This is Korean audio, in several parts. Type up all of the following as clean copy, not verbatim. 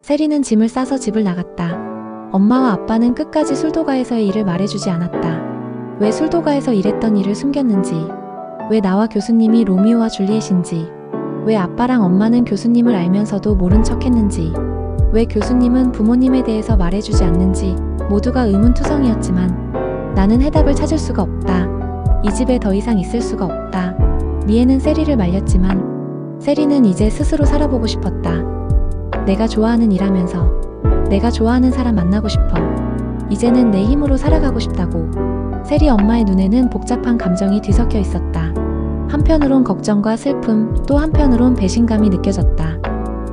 세리는 짐을 싸서 집을 나갔다. 엄마와 아빠는 끝까지 술도가에서의 일을 말해주지 않았다. 왜 술도가에서 일했던 일을 숨겼는지, 왜 나와 교수님이 로미오와 줄리엣인지, 왜 아빠랑 엄마는 교수님을 알면서도 모른 척 했는지, 왜 교수님은 부모님에 대해서 말해주지 않는지 모두가 의문투성이었지만 나는 해답을 찾을 수가 없다. 이 집에 더 이상 있을 수가 없다. 미애는 세리를 말렸지만 세리는 이제 스스로 살아보고 싶었다. 내가 좋아하는 일하면서 내가 좋아하는 사람 만나고 싶어. 이제는 내 힘으로 살아가고 싶다고. 세리 엄마의 눈에는 복잡한 감정이 뒤섞여 있었다. 한편으론 걱정과 슬픔, 또 한편으론 배신감이 느껴졌다.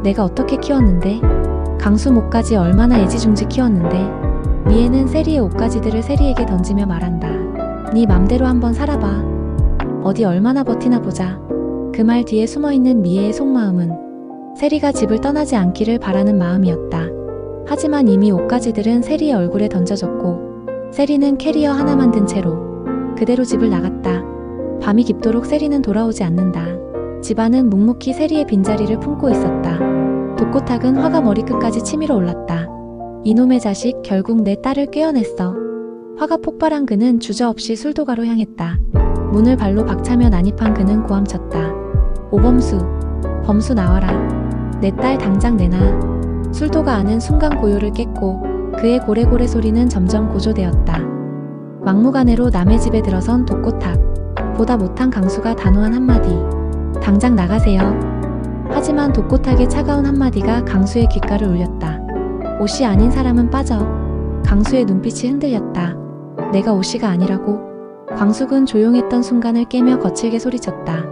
내가 어떻게 키웠는데? 강수 목까지 얼마나 애지중지 키웠는데? 미애는 세리의 옷가지들을 세리에게 던지며 말한다. 네 맘대로 한번 살아봐. 어디 얼마나 버티나 보자. 그 말 뒤에 숨어있는 미애의 속마음은 세리가 집을 떠나지 않기를 바라는 마음이었다. 하지만 이미 옷가지들은 세리의 얼굴에 던져졌고 세리는 캐리어 하나만 든 채로 그대로 집을 나갔다. 밤이 깊도록 세리는 돌아오지 않는다. 집안은 묵묵히 세리의 빈자리를 품고 있었다. 독고탁은 화가 머리끝까지 치밀어 올랐다. 이놈의 자식, 결국 내 딸을 꿰어냈어. 화가 폭발한 그는 주저없이 술도가로 향했다. 문을 발로 박차며 난입한 그는 고함쳤다. 오범수, 범수 나와라. 내 딸 당장 내놔. 술도가 아는 순간 고요를 깼고 그의 고래고래 소리는 점점 고조되었다. 막무가내로 남의 집에 들어선 독고탁. 보다 못한 강수가 단호한 한마디. 당장 나가세요. 하지만 독고탁의 차가운 한마디가 강수의 귓가를 울렸다. 옷이 아닌 사람은 빠져. 강수의 눈빛이 흔들렸다. 내가 옷이가 아니라고? 광숙은 조용했던 순간을 깨며 거칠게 소리쳤다.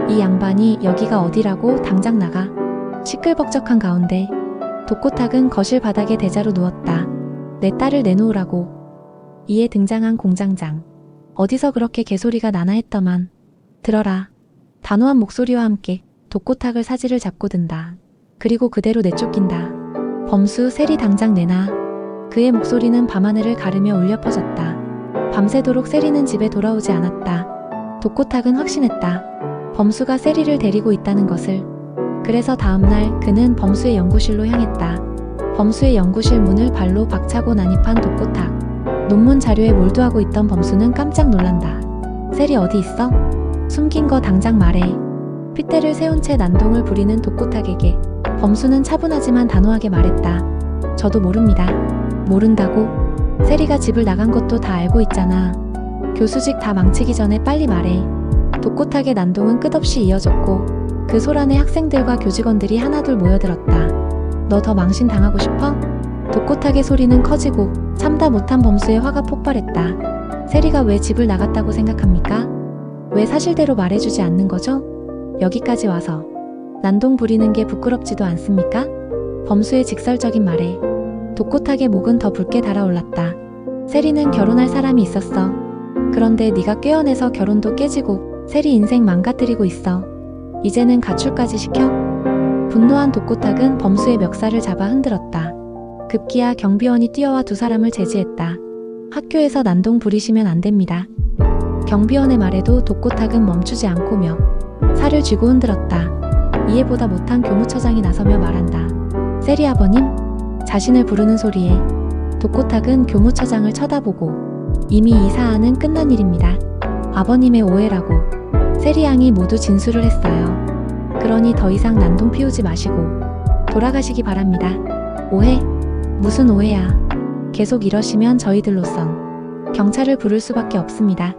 이 양반이 여기가 어디라고? 당장 나가. 시끌벅적한 가운데 독고탁은 거실 바닥에 대자로 누웠다. 내 딸을 내놓으라고. 이에 등장한 공장장. 어디서 그렇게 개소리가 나나 했더만. 들어라. 단호한 목소리와 함께 독고탁을 사지를 잡고 든다. 그리고 그대로 내쫓긴다. 범수, 세리 당장 내놔. 그의 목소리는 밤하늘을 가르며 울려 퍼졌다. 밤새도록 세리는 집에 돌아오지 않았다. 독고탁은 확신했다. 범수가 세리를 데리고 있다는 것을. 그래서 다음날 그는 범수의 연구실로 향했다. 범수의 연구실 문을 발로 박차고 난입한 독고탁. 논문 자료에 몰두하고 있던 범수는 깜짝 놀란다. 세리 어디 있어? 숨긴 거 당장 말해. 핏대를 세운 채 난동을 부리는 독고탁에게 범수는 차분하지만 단호하게 말했다. 저도 모릅니다. 모른다고? 세리가 집을 나간 것도 다 알고 있잖아. 교수직 다 망치기 전에 빨리 말해. 독고탁의 난동은 끝없이 이어졌고 그 소란에 학생들과 교직원들이 하나둘 모여들었다. 너 더 망신당하고 싶어? 독고탁의 소리는 커지고 참다 못한 범수의 화가 폭발했다. 세리가 왜 집을 나갔다고 생각합니까? 왜 사실대로 말해주지 않는 거죠? 여기까지 와서 난동 부리는 게 부끄럽지도 않습니까? 범수의 직설적인 말에 독고탁의 목은 더 붉게 달아올랐다. 세리는 결혼할 사람이 있었어. 그런데 네가 꿰어내서 결혼도 깨지고 세리 인생 망가뜨리고 있어. 이제는 가출까지 시켜? 분노한 독고탁은 범수의 멱살을 잡아 흔들었다. 급기야 경비원이 뛰어와 두 사람을 제지했다. 학교에서 난동 부리시면 안 됩니다. 경비원의 말에도 독고탁은 멈추지 않고며 살을 쥐고 흔들었다. 이에 보다 못한 교무처장이 나서며 말한다. 세리 아버님? 자신을 부르는 소리에 독고탁은 교무처장을 쳐다보고 이미 이 사안은 끝난 일입니다. 아버님의 오해라고 세리 양이 모두 진술을 했어요. 그러니 더 이상 난동 피우지 마시고 돌아가시기 바랍니다. 오해? 무슨 오해야. 계속 이러시면 저희들로선 경찰을 부를 수밖에 없습니다.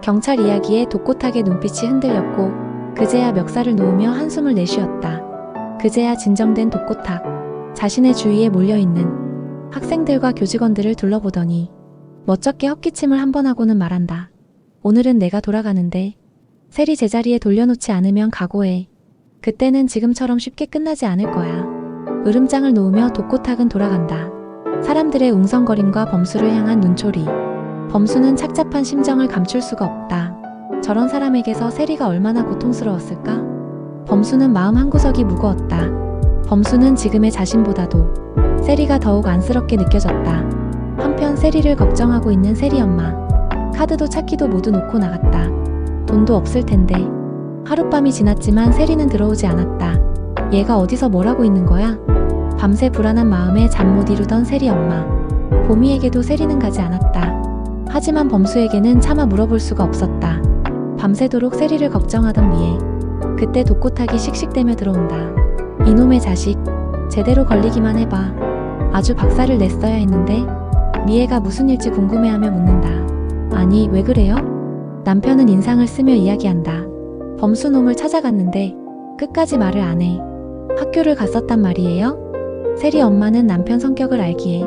경찰 이야기에 독고탁의 눈빛이 흔들렸고 그제야 멱살을 놓으며 한숨을 내쉬었다. 그제야 진정된 독고탁. 자신의 주위에 몰려있는 학생들과 교직원들을 둘러보더니 멋쩍게 헛기침을 한 번 하고는 말한다. 오늘은 내가 돌아가는데 세리 제자리에 돌려놓지 않으면 각오해. 그때는 지금처럼 쉽게 끝나지 않을 거야. 으름장을 놓으며 독고탁은 돌아간다. 사람들의 웅성거림과 범수를 향한 눈초리. 범수는 착잡한 심정을 감출 수가 없다. 저런 사람에게서 세리가 얼마나 고통스러웠을까? 범수는 마음 한구석이 무거웠다. 범수는 지금의 자신보다도 세리가 더욱 안쓰럽게 느껴졌다. 한편 세리를 걱정하고 있는 세리 엄마. 카드도 차키도 모두 놓고 나갔다. 돈도 없을 텐데. 하룻밤이 지났지만 세리는 들어오지 않았다. 얘가 어디서 뭘 하고 있는 거야? 밤새 불안한 마음에 잠 못 이루던 세리 엄마. 보미에게도 세리는 가지 않았다. 하지만 범수에게는 차마 물어볼 수가 없었다. 밤새도록 세리를 걱정하던 미애. 그때 독고탁이 씩씩대며 들어온다. 이놈의 자식, 제대로 걸리기만 해봐. 아주 박살을 냈어야 했는데. 미애가 무슨 일지 궁금해하며 묻는다. 아니, 왜 그래요? 남편은 인상을 쓰며 이야기한다. 범수놈을 찾아갔는데 끝까지 말을 안 해. 학교를 갔었단 말이에요? 세리 엄마는 남편 성격을 알기에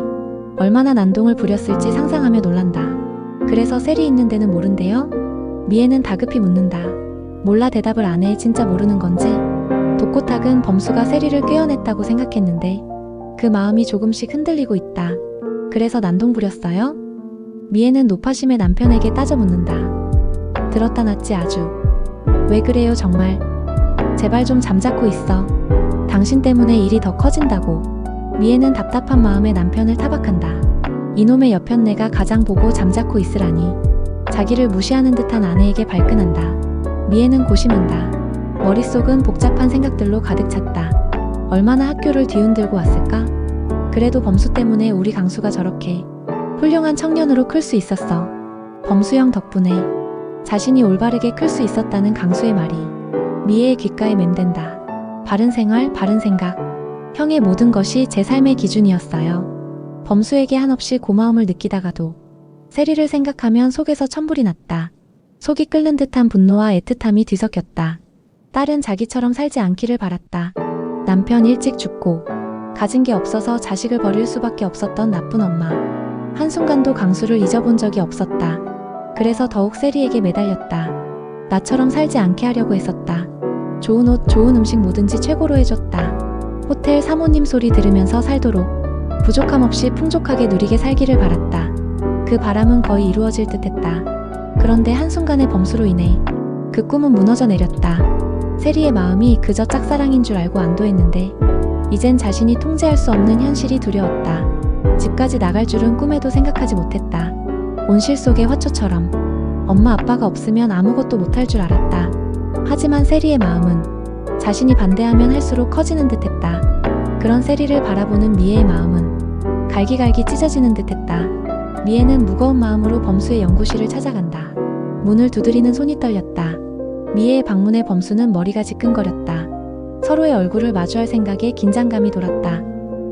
얼마나 난동을 부렸을지 상상하며 놀란다. 그래서 세리 있는 데는 모른대요? 미애는 다급히 묻는다. 몰라, 대답을 안 해. 진짜 모르는 건지? 독고탁은 범수가 세리를 꿰어냈다고 생각했는데 그 마음이 조금씩 흔들리고 있다. 그래서 난동 부렸어요? 미애는 노파심에 남편에게 따져 묻는다. 들었다 놨지 아주. 왜 그래요 정말? 제발 좀 잠자코 있어. 당신 때문에 일이 더 커진다고. 미애는 답답한 마음에 남편을 타박한다. 이놈의 여편네가 가장 보고 잠자코 있으라니. 자기를 무시하는 듯한 아내에게 발끈한다. 미애는 고심한다. 머릿속은 복잡한 생각들로 가득 찼다. 얼마나 학교를 뒤흔들고 왔을까? 그래도 범수 때문에 우리 강수가 저렇게 훌륭한 청년으로 클 수 있었어. 범수형 덕분에 자신이 올바르게 클 수 있었다는 강수의 말이 미애의 귓가에 맴댄다. 바른 생활, 바른 생각. 형의 모든 것이 제 삶의 기준이었어요. 범수에게 한없이 고마움을 느끼다가도 세리를 생각하면 속에서 천불이 났다. 속이 끓는 듯한 분노와 애틋함이 뒤섞였다. 딸은 자기처럼 살지 않기를 바랐다. 남편 일찍 죽고 가진 게 없어서 자식을 버릴 수밖에 없었던 나쁜 엄마. 한순간도 강수를 잊어본 적이 없었다. 그래서 더욱 세리에게 매달렸다. 나처럼 살지 않게 하려고 했었다. 좋은 옷, 좋은 음식 뭐든지 최고로 해줬다. 호텔 사모님 소리 들으면서 살도록 부족함 없이 풍족하게 누리게 살기를 바랐다. 그 바람은 거의 이루어질 듯했다. 그런데 한순간의 범수로 인해 그 꿈은 무너져 내렸다. 세리의 마음이 그저 짝사랑인 줄 알고 안도했는데 이젠 자신이 통제할 수 없는 현실이 두려웠다. 집까지 나갈 줄은 꿈에도 생각하지 못했다. 온실 속의 화초처럼 엄마 아빠가 없으면 아무것도 못할 줄 알았다. 하지만 세리의 마음은 자신이 반대하면 할수록 커지는 듯했다. 그런 세리를 바라보는 미애의 마음은 갈기갈기 찢어지는 듯했다. 미애는 무거운 마음으로 범수의 연구실을 찾아간다. 문을 두드리는 손이 떨렸다. 미애의 방문에 범수는 머리가 지끈거렸다. 서로의 얼굴을 마주할 생각에 긴장감이 돌았다.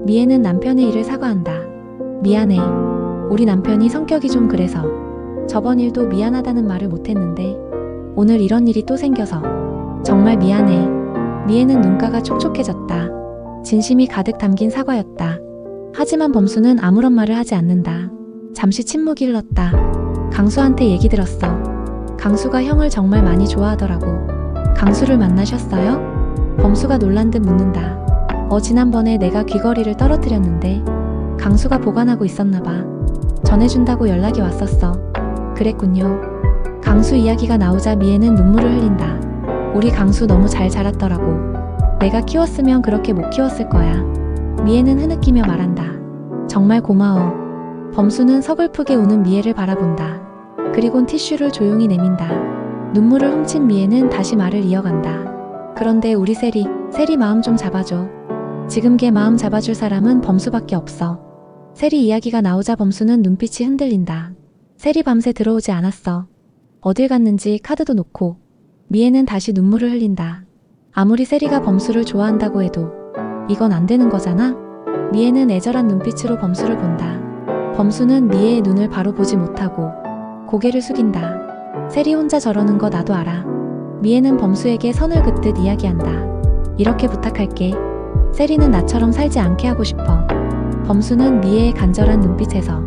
미애는 남편의 일을 사과한다. 미안해. 우리 남편이 성격이 좀 그래서 저번 일도 미안하다는 말을 못했는데 오늘 이런 일이 또 생겨서 정말 미안해. 미애는 눈가가 촉촉해졌다. 진심이 가득 담긴 사과였다. 하지만 범수는 아무런 말을 하지 않는다. 잠시 침묵이 흘렀다. 강수한테 얘기 들었어. 강수가 형을 정말 많이 좋아하더라고. 강수를 만나셨어요? 범수가 놀란 듯 묻는다. 지난번에 내가 귀걸이를 떨어뜨렸는데 강수가 보관하고 있었나봐. 전해준다고 연락이 왔었어. 그랬군요. 강수 이야기가 나오자 미애는 눈물을 흘린다. 우리 강수 너무 잘 자랐더라고. 내가 키웠으면 그렇게 못 키웠을 거야. 미애는 흐느끼며 말한다. 정말 고마워. 범수는 서글프게 우는 미애를 바라본다. 그리곤 티슈를 조용히 내민다. 눈물을 훔친 미애는 다시 말을 이어간다. 그런데 우리 세리 마음 좀 잡아줘. 지금 걔 마음 잡아줄 사람은 범수밖에 없어. 세리 이야기가 나오자 범수는 눈빛이 흔들린다. 세리 밤새 들어오지 않았어. 어딜 갔는지 카드도 놓고. 미애는 다시 눈물을 흘린다. 아무리 세리가 범수를 좋아한다고 해도 이건 안 되는 거잖아? 미애는 애절한 눈빛으로 범수를 본다. 범수는 미애의 눈을 바로 보지 못하고 고개를 숙인다. 세리 혼자 저러는 거 나도 알아. 미애는 범수에게 선을 긋듯 이야기한다. 이렇게 부탁할게. 세리는 나처럼 살지 않게 하고 싶어. 범수는 미애의 간절한 눈빛에서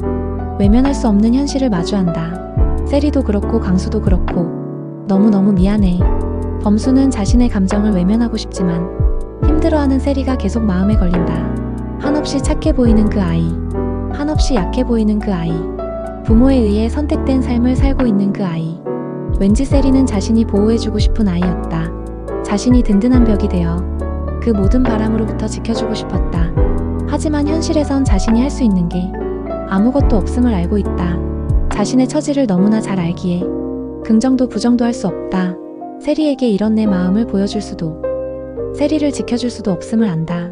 외면할 수 없는 현실을 마주한다. 세리도 그렇고 강수도 그렇고 너무너무 미안해. 범수는 자신의 감정을 외면하고 싶지만 힘들어하는 세리가 계속 마음에 걸린다. 한없이 착해 보이는 그 아이. 한없이 약해 보이는 그 아이. 부모에 의해 선택된 삶을 살고 있는 그 아이. 왠지 세리는 자신이 보호해주고 싶은 아이였다. 자신이 든든한 벽이 되어 그 모든 바람으로부터 지켜주고 싶었다. 하지만 현실에선 자신이 할 수 있는 게 아무것도 없음을 알고 있다. 자신의 처지를 너무나 잘 알기에 긍정도 부정도 할 수 없다. 세리에게 이런 내 마음을 보여줄 수도 세리를 지켜줄 수도 없음을 안다.